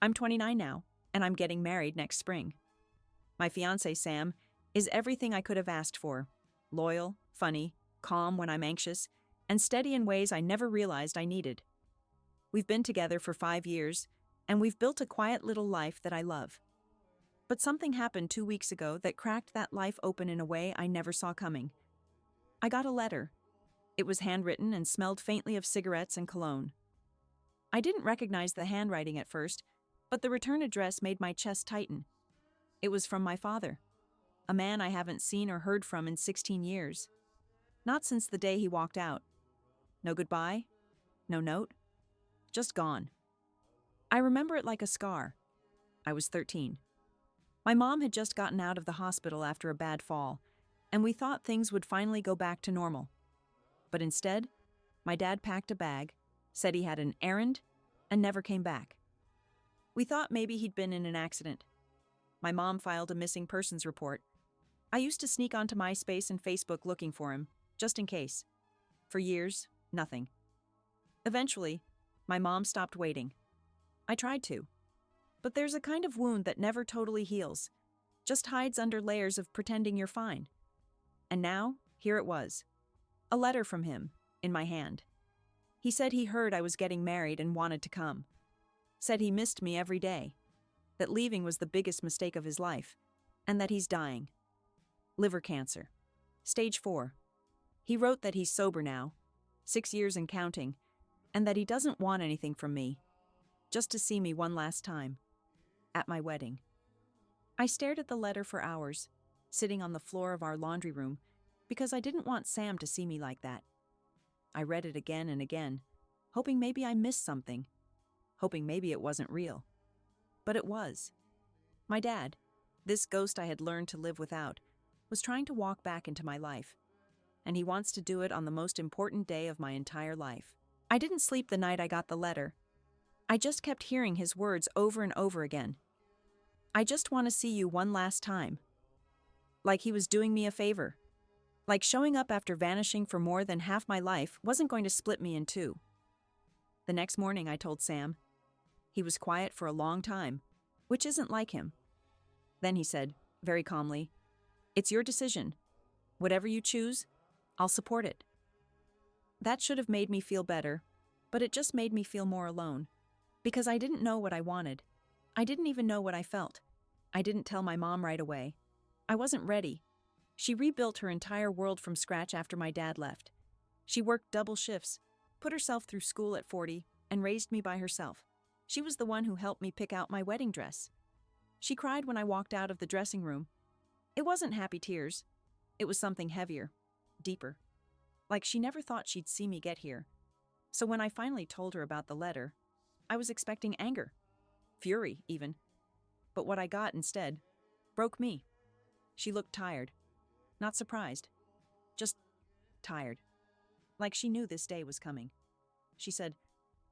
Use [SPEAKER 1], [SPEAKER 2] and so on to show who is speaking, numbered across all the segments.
[SPEAKER 1] I'm 29 now, and I'm getting married next spring. My fiancé, Sam, is everything I could have asked for. Loyal, funny, calm when I'm anxious, and steady in ways I never realized I needed. We've been together for 5 years, and we've built a quiet little life that I love. But something happened 2 weeks ago that cracked that life open in a way I never saw coming. I got a letter. It was handwritten and smelled faintly of cigarettes and cologne. I didn't recognize the handwriting at first, but the return address made my chest tighten. It was from my father, a man I haven't seen or heard from in 16 years. Not since the day he walked out. No goodbye, no note, just gone. I remember it like a scar. I was 13. My mom had just gotten out of the hospital after a bad fall, and we thought things would finally go back to normal. But instead, my dad packed a bag, said he had an errand, and never came back. We thought maybe he'd been in an accident. My mom filed a missing persons report. I used to sneak onto MySpace and Facebook looking for him, just in case. For years, nothing. Eventually, my mom stopped waiting. I tried to. But there's a kind of wound that never totally heals, just hides under layers of pretending you're fine. And now, here it was. A letter from him, in my hand. He said he heard I was getting married and wanted to come. Said he missed me every day. That leaving was the biggest mistake of his life. And that he's dying. Liver cancer. Stage 4. He wrote that he's sober now, 6 years and counting, and that he doesn't want anything from me. Just to see me one last time. At my wedding. I stared at the letter for hours, sitting on the floor of our laundry room, because I didn't want Sam to see me like that. I read it again and again, hoping maybe I missed something, hoping maybe it wasn't real. But it was. My dad, this ghost I had learned to live without, was trying to walk back into my life, and he wants to do it on the most important day of my entire life. I didn't sleep the night I got the letter. I just kept hearing his words over and over again. I just want to see you one last time. Like he was doing me a favor. Like showing up after vanishing for more than half my life wasn't going to split me in two. The next morning I told Sam. He was quiet for a long time, which isn't like him. Then he said, very calmly, "It's your decision. Whatever you choose, I'll support it." That should have made me feel better, but it just made me feel more alone. Because I didn't know what I wanted. I didn't even know what I felt. I didn't tell my mom right away. I wasn't ready. She rebuilt her entire world from scratch after my dad left. She worked double shifts, put herself through school at 40, and raised me by herself. She was the one who helped me pick out my wedding dress. She cried when I walked out of the dressing room. It wasn't happy tears. It was something heavier, deeper. Like she never thought she'd see me get here. So when I finally told her about the letter, I was expecting anger. Fury, even. But what I got instead broke me. She looked tired. Not surprised. Just tired. Like she knew this day was coming. She said,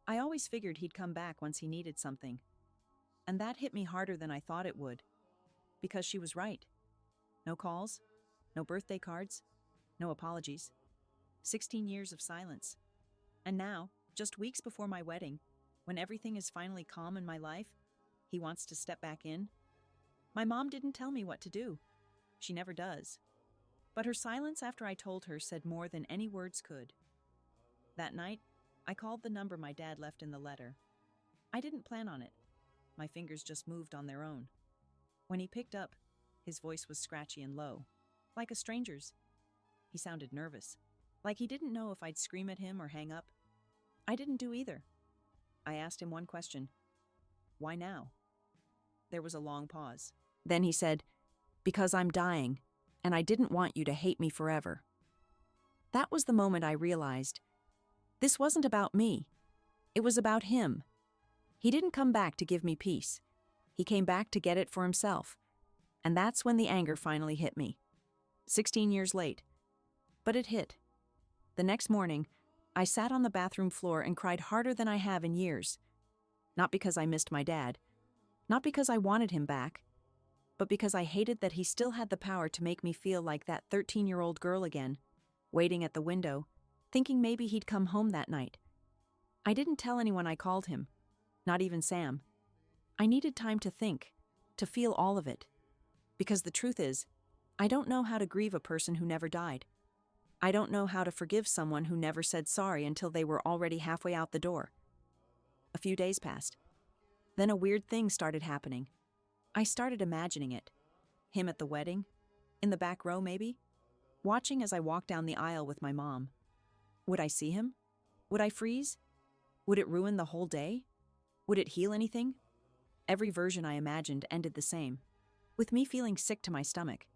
[SPEAKER 1] "I always figured he'd come back once he needed something." And that hit me harder than I thought it would. Because she was right. No calls, no birthday cards, no apologies. 16 years of silence. And now, just weeks before my wedding, when everything is finally calm in my life, he wants to step back in. My mom didn't tell me what to do. She never does. But her silence after I told her said more than any words could. That night, I called the number my dad left in the letter. I didn't plan on it. My fingers just moved on their own. When he picked up, his voice was scratchy and low, like a stranger's. He sounded nervous, like he didn't know if I'd scream at him or hang up. I didn't do either. I asked him one question. Why now? There was a long pause. Then he said, "Because I'm dying, and I didn't want you to hate me forever." That was the moment I realized. This wasn't about me. It was about him. He didn't come back to give me peace. He came back to get it for himself. And that's when the anger finally hit me. 16 years late. But it hit. The next morning, I sat on the bathroom floor and cried harder than I have in years. Not because I missed my dad. Not because I wanted him back. But because I hated that he still had the power to make me feel like that 13-year-old girl again, waiting at the window, thinking maybe he'd come home that night. I didn't tell anyone I called him. Not even Sam. I needed time to think, to feel all of it. Because the truth is, I don't know how to grieve a person who never died. I don't know how to forgive someone who never said sorry until they were already halfway out the door. A few days passed. Then a weird thing started happening. I started imagining it. Him at the wedding, in the back row maybe, watching as I walked down the aisle with my mom. Would I see him? Would I freeze? Would it ruin the whole day? Would it heal anything? Every version I imagined ended the same, with me feeling sick to my stomach.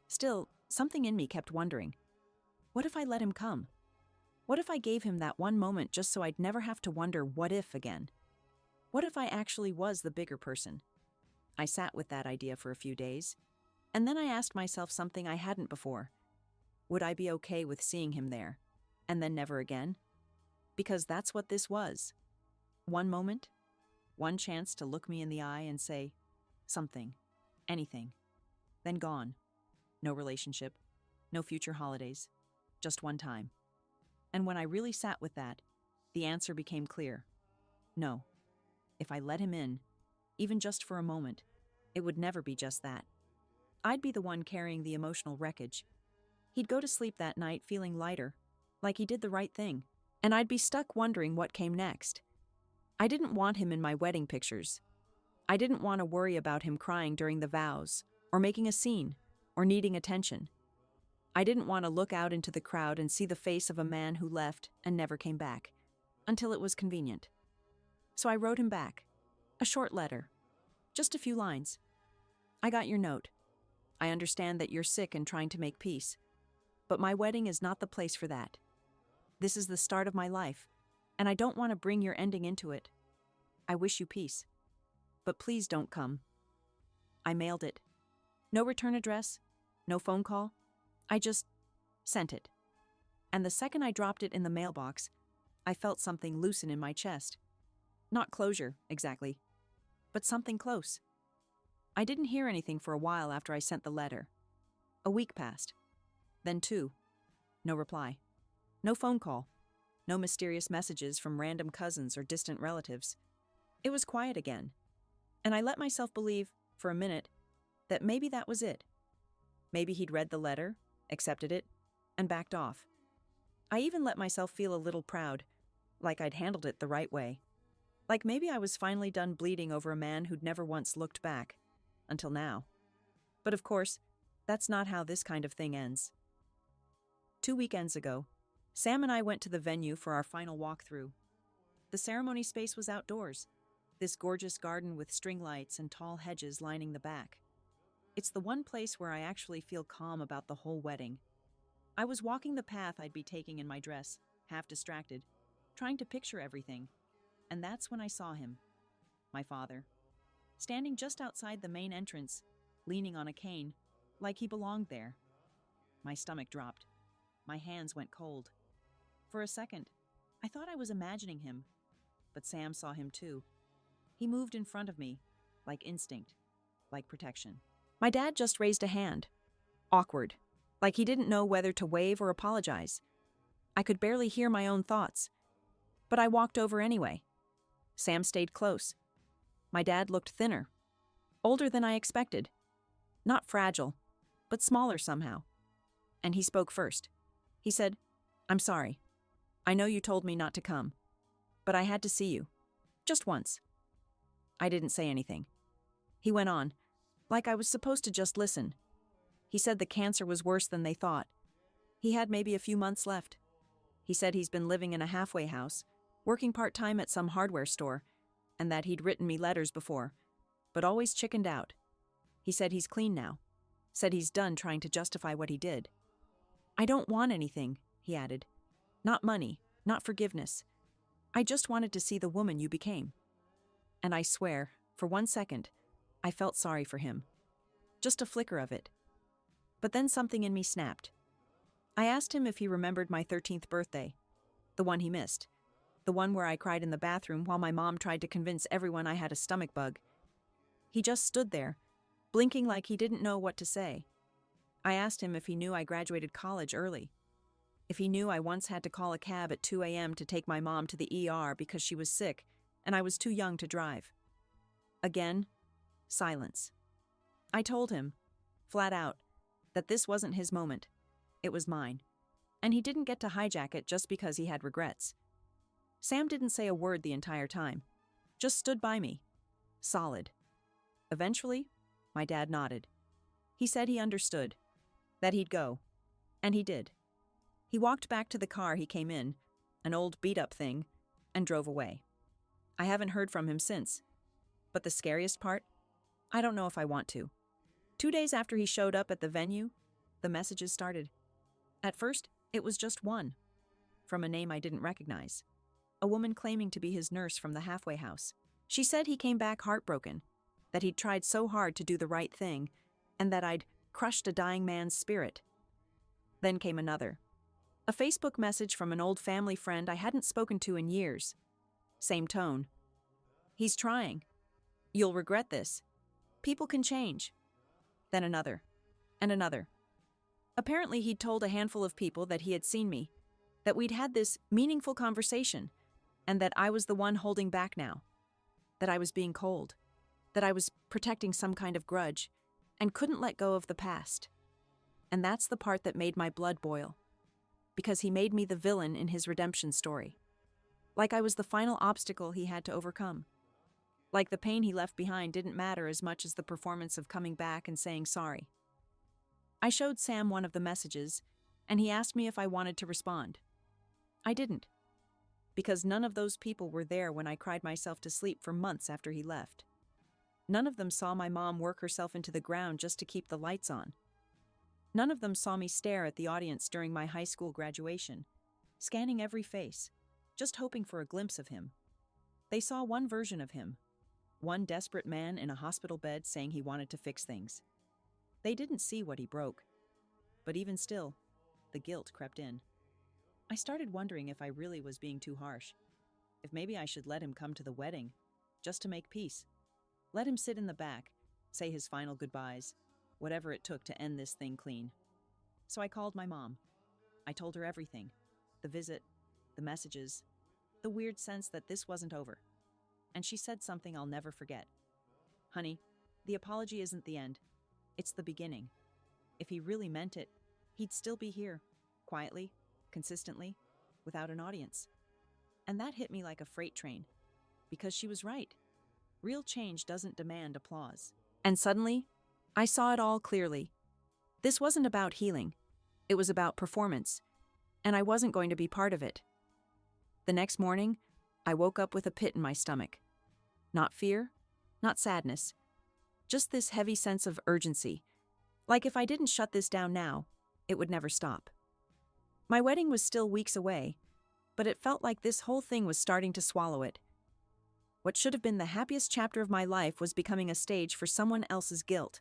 [SPEAKER 1] Still, something in me kept wondering, what if I let him come? What if I gave him that one moment just so I'd never have to wonder what if again? What if I actually was the bigger person? I sat with that idea for a few days, and then I asked myself something I hadn't before. Would I be okay with seeing him there, and then never again? Because that's what this was. One moment, one chance to look me in the eye and say, something, anything, then gone. No relationship, no future holidays, just one time. And when I really sat with that, the answer became clear. No. If I let him in, even just for a moment, it would never be just that. I'd be the one carrying the emotional wreckage. He'd go to sleep that night feeling lighter, like he did the right thing, and I'd be stuck wondering what came next. I didn't want him in my wedding pictures. I didn't want to worry about him crying during the vows, or making a scene, or needing attention. I didn't want to look out into the crowd and see the face of a man who left and never came back, until it was convenient. So I wrote him back, a short letter, just a few lines. I got your note. I understand that you're sick and trying to make peace, but my wedding is not the place for that. This is the start of my life, and I don't want to bring your ending into it. I wish you peace, but please don't come. I mailed it. No return address, no phone call. I just sent it. And the second I dropped it in the mailbox, I felt something loosen in my chest. Not closure, exactly, but something close. I didn't hear anything for a while after I sent the letter. A week passed. Then 2. No reply. No phone call. No mysterious messages from random cousins or distant relatives. It was quiet again. And I let myself believe, for a minute, that maybe that was it. Maybe he'd read the letter, accepted it, and backed off. I even let myself feel a little proud, like I'd handled it the right way. Like maybe I was finally done bleeding over a man who'd never once looked back. Until now. But of course, that's not how this kind of thing ends. 2 weekends ago, Sam and I went to the venue for our final walkthrough. The ceremony space was outdoors, this gorgeous garden with string lights and tall hedges lining the back. It's the one place where I actually feel calm about the whole wedding. I was walking the path I'd be taking in my dress, half distracted, trying to picture everything, and that's when I saw him, my father, standing just outside the main entrance, leaning on a cane, like he belonged there. My stomach dropped. My hands went cold. For a second, I thought I was imagining him, but Sam saw him too. He moved in front of me, like instinct, like protection. My dad just raised a hand, awkward, like he didn't know whether to wave or apologize. I could barely hear my own thoughts, but I walked over anyway. Sam stayed close. My dad looked thinner, older than I expected. Not fragile, but smaller somehow. And he spoke first. He said, "I'm sorry. I know you told me not to come, but I had to see you. Just once." I didn't say anything. He went on, like I was supposed to just listen. He said the cancer was worse than they thought. He had maybe a few months left. He said he's been living in a halfway house, working part-time at some hardware store, and that he'd written me letters before, but always chickened out. He said he's clean now. Said he's done trying to justify what he did. "I don't want anything," he added. "Not money, not forgiveness. I just wanted to see the woman you became." And I swear, for 1 second, I felt sorry for him. Just a flicker of it. But then something in me snapped. I asked him if he remembered my 13th birthday, the one he missed, the one where I cried in the bathroom while my mom tried to convince everyone I had a stomach bug. He just stood there, blinking like he didn't know what to say. I asked him if he knew I graduated college early, if he knew I once had to call a cab at 2 a.m. to take my mom to the ER because she was sick and I was too young to drive. Again, silence. I told him, flat out, that this wasn't his moment. It was mine. And he didn't get to hijack it just because he had regrets. Sam didn't say a word the entire time. Just stood by me. Solid. Eventually, my dad nodded. He said he understood. That he'd go. And he did. He walked back to the car he came in, an old beat-up thing, and drove away. I haven't heard from him since. But the scariest part? I don't know if I want to. 2 days after he showed up at the venue, the messages started. At first, it was just one. From a name I didn't recognize. A woman claiming to be his nurse from the halfway house. She said he came back heartbroken, that he'd tried so hard to do the right thing, and that I'd crushed a dying man's spirit. Then came another. A Facebook message from an old family friend I hadn't spoken to in years. Same tone. He's trying. You'll regret this. People can change. Then another. And another. Apparently he'd told a handful of people that he had seen me, that we'd had this meaningful conversation, and that I was the one holding back now. That I was being cold. That I was protecting some kind of grudge, and couldn't let go of the past. And that's the part that made my blood boil. Because he made me the villain in his redemption story. Like I was the final obstacle he had to overcome. Like the pain he left behind didn't matter as much as the performance of coming back and saying sorry. I showed Sam one of the messages, and he asked me if I wanted to respond. I didn't. Because none of those people were there when I cried myself to sleep for months after he left. None of them saw my mom work herself into the ground just to keep the lights on. None of them saw me stare at the audience during my high school graduation, scanning every face, just hoping for a glimpse of him. They saw one version of him, one desperate man in a hospital bed saying he wanted to fix things. They didn't see what he broke. But even still, the guilt crept in. I started wondering if I really was being too harsh. If maybe I should let him come to the wedding, just to make peace. Let him sit in the back, say his final goodbyes, whatever it took to end this thing clean. So I called my mom. I told her everything. The visit, the messages, the weird sense that this wasn't over. And she said something I'll never forget. Honey, the apology isn't the end. It's the beginning. If he really meant it, he'd still be here, quietly, consistently, without an audience. And that hit me like a freight train, because she was right. Real change doesn't demand applause. And suddenly, I saw it all clearly. This wasn't about healing. It was about performance, and I wasn't going to be part of it. The next morning, I woke up with a pit in my stomach. Not fear, not sadness, just this heavy sense of urgency. Like if I didn't shut this down now, it would never stop. My wedding was still weeks away, but it felt like this whole thing was starting to swallow it. What should have been the happiest chapter of my life was becoming a stage for someone else's guilt.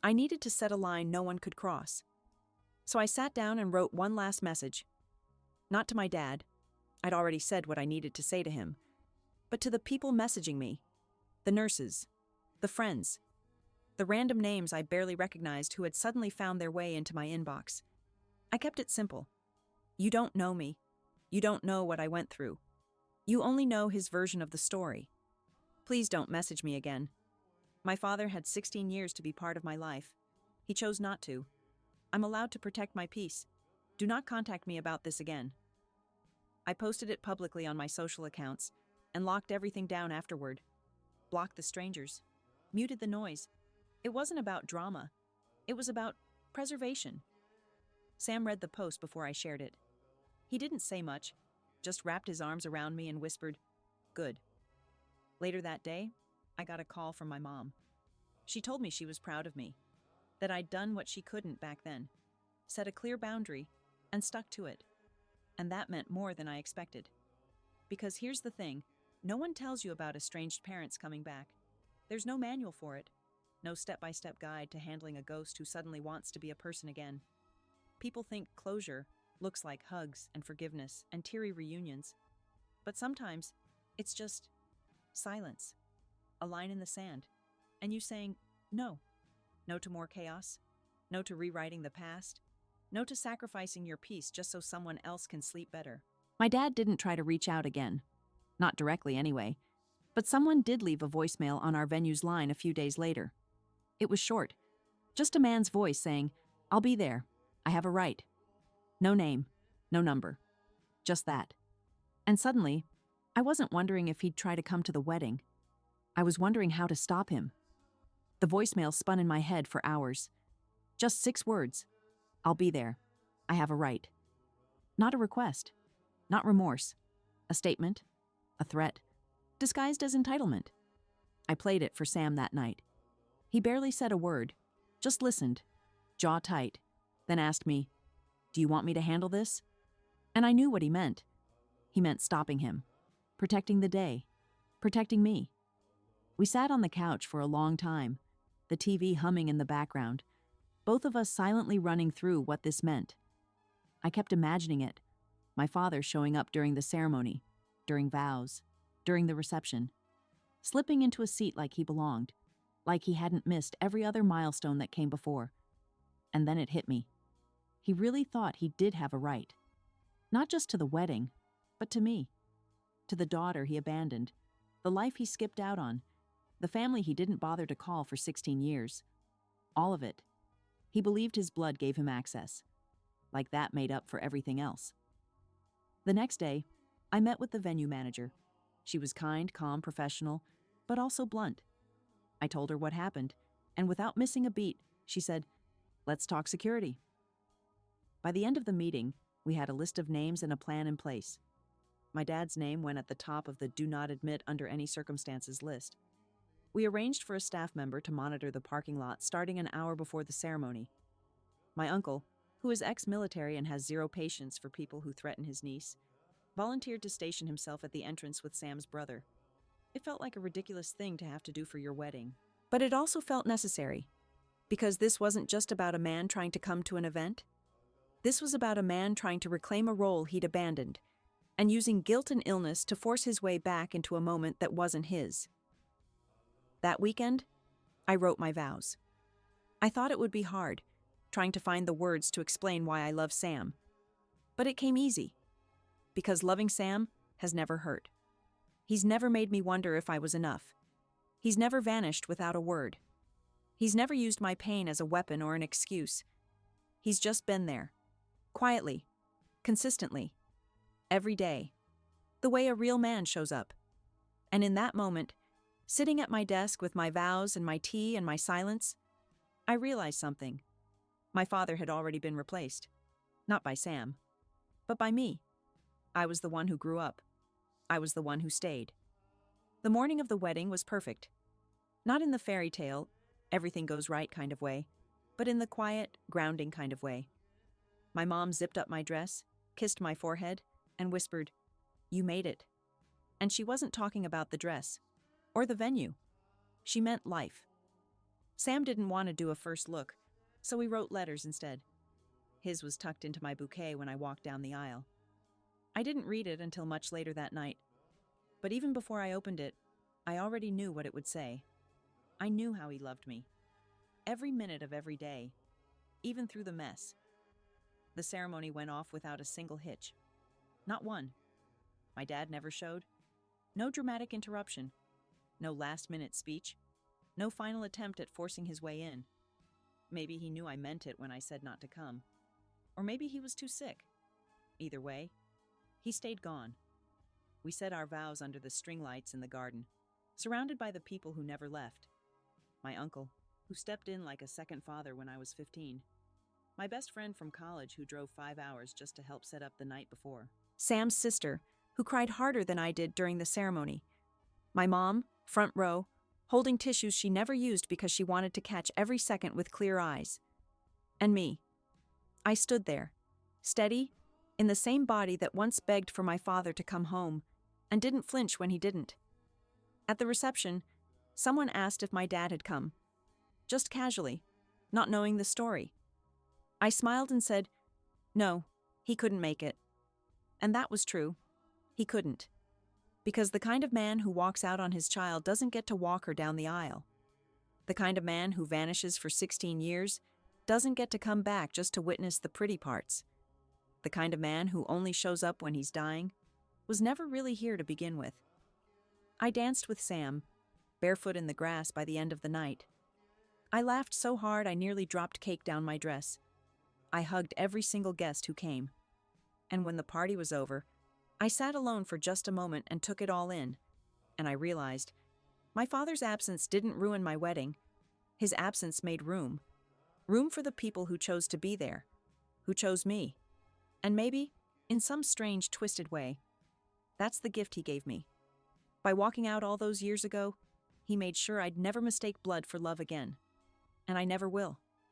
[SPEAKER 1] I needed to set a line no one could cross. So I sat down and wrote one last message. Not to my dad. I'd already said what I needed to say to him. But to the people messaging me. The nurses. The friends. The random names I barely recognized who had suddenly found their way into my inbox. I kept it simple. You don't know me. You don't know what I went through. You only know his version of the story. Please don't message me again. My father had 16 years to be part of my life. He chose not to. I'm allowed to protect my peace. Do not contact me about this again. I posted it publicly on my social accounts and locked everything down afterward. Blocked the strangers. Muted the noise. It wasn't about drama. It was about preservation. Sam read the post before I shared it. He didn't say much, just wrapped his arms around me and whispered, "Good." Later that day, I got a call from my mom. She told me she was proud of me, that I'd done what she couldn't back then, set a clear boundary, and stuck to it. And that meant more than I expected. Because here's the thing, no one tells you about estranged parents coming back. There's no manual for it, no step-by-step guide to handling a ghost who suddenly wants to be a person again. People think closure looks like hugs and forgiveness and teary reunions. But sometimes, it's just silence, a line in the sand, and you saying, no. No to more chaos, no to rewriting the past, no to sacrificing your peace just so someone else can sleep better. My dad didn't try to reach out again. Not directly anyway, But someone did leave a voicemail on our venue's line a few days later. It was short, just a man's voice saying, "I'll be there. I have a right." No name, no number. Just that. And suddenly, I wasn't wondering if he'd try to come to the wedding. I was wondering how to stop him. The voicemail spun in my head for hours. Just 6 words. "I'll be there. I have a right." Not a request. Not remorse. A statement. A threat. Disguised as entitlement. I played it for Sam that night. He barely said a word. Just listened. Jaw tight. Then asked me, "Do you want me to handle this?" And I knew what he meant. He meant stopping him. Protecting the day. Protecting me. We sat on the couch for a long time, the TV humming in the background, both of us silently running through what this meant. I kept imagining it, my father showing up during the ceremony, during vows, during the reception, slipping into a seat like he belonged, like he hadn't missed every other milestone that came before. And then it hit me. He really thought he did have a right. Not just to the wedding, but to me. To the daughter he abandoned, the life he skipped out on, the family he didn't bother to call for 16 years. All of it. He believed his blood gave him access. Like that made up for everything else. The next day, I met with the venue manager. She was kind, calm, professional, but also blunt. I told her what happened, and without missing a beat, she said, "Let's talk security." By the end of the meeting, we had a list of names and a plan in place. My dad's name went at the top of the "do not admit under any circumstances" list. We arranged for a staff member to monitor the parking lot starting an hour before the ceremony. My uncle, who is ex-military and has zero patience for people who threaten his niece, volunteered to station himself at the entrance with Sam's brother. It felt like a ridiculous thing to have to do for your wedding. But it also felt necessary, because this wasn't just about a man trying to come to an event. This was about a man trying to reclaim a role he'd abandoned, and using guilt and illness to force his way back into a moment that wasn't his. That weekend, I wrote my vows. I thought it would be hard, trying to find the words to explain why I love Sam. But it came easy, because loving Sam has never hurt. He's never made me wonder if I was enough. He's never vanished without a word. He's never used my pain as a weapon or an excuse. He's just been there, quietly, consistently, every day, the way a real man shows up. And in that moment, sitting at my desk with my vows and my tea and my silence, I realized something. My father had already been replaced. Not by Sam, but by me. I was the one who grew up. I was the one who stayed. The morning of the wedding was perfect. Not in the fairy tale, everything goes right kind of way, but in the quiet, grounding kind of way. My mom zipped up my dress, kissed my forehead, and whispered, "You made it." And she wasn't talking about the dress or the venue. She meant life. Sam didn't want to do a first look, so we wrote letters instead. His was tucked into my bouquet when I walked down the aisle. I didn't read it until much later that night, but even before I opened it, I already knew what it would say. I knew how he loved me. Every minute of every day, even through the mess. The ceremony went off without a single hitch. Not one. My dad never showed. No dramatic interruption. No last-minute speech. No final attempt at forcing his way in. Maybe he knew I meant it when I said not to come. Or maybe he was too sick. Either way, he stayed gone. We said our vows under the string lights in the garden, surrounded by the people who never left. My uncle, who stepped in like a second father when I was 15. My best friend from college who drove 5 hours just to help set up the night before. Sam's sister, who cried harder than I did during the ceremony. My mom, front row, holding tissues she never used because she wanted to catch every second with clear eyes. And me. I stood there, steady, in the same body that once begged for my father to come home, and didn't flinch when he didn't. At the reception, someone asked if my dad had come. Just casually, not knowing the story. I smiled and said, "No, he couldn't make it." And that was true. He couldn't. Because the kind of man who walks out on his child doesn't get to walk her down the aisle. The kind of man who vanishes for 16 years doesn't get to come back just to witness the pretty parts. The kind of man who only shows up when he's dying was never really here to begin with. I danced with Sam, barefoot in the grass by the end of the night. I laughed so hard I nearly dropped cake down my dress. I hugged every single guest who came. And when the party was over, I sat alone for just a moment and took it all in. And I realized, my father's absence didn't ruin my wedding. His absence made room. Room for the people who chose to be there, who chose me. And maybe, in some strange, twisted way, that's the gift he gave me. By walking out all those years ago, he made sure I'd never mistake blood for love again. And I never will.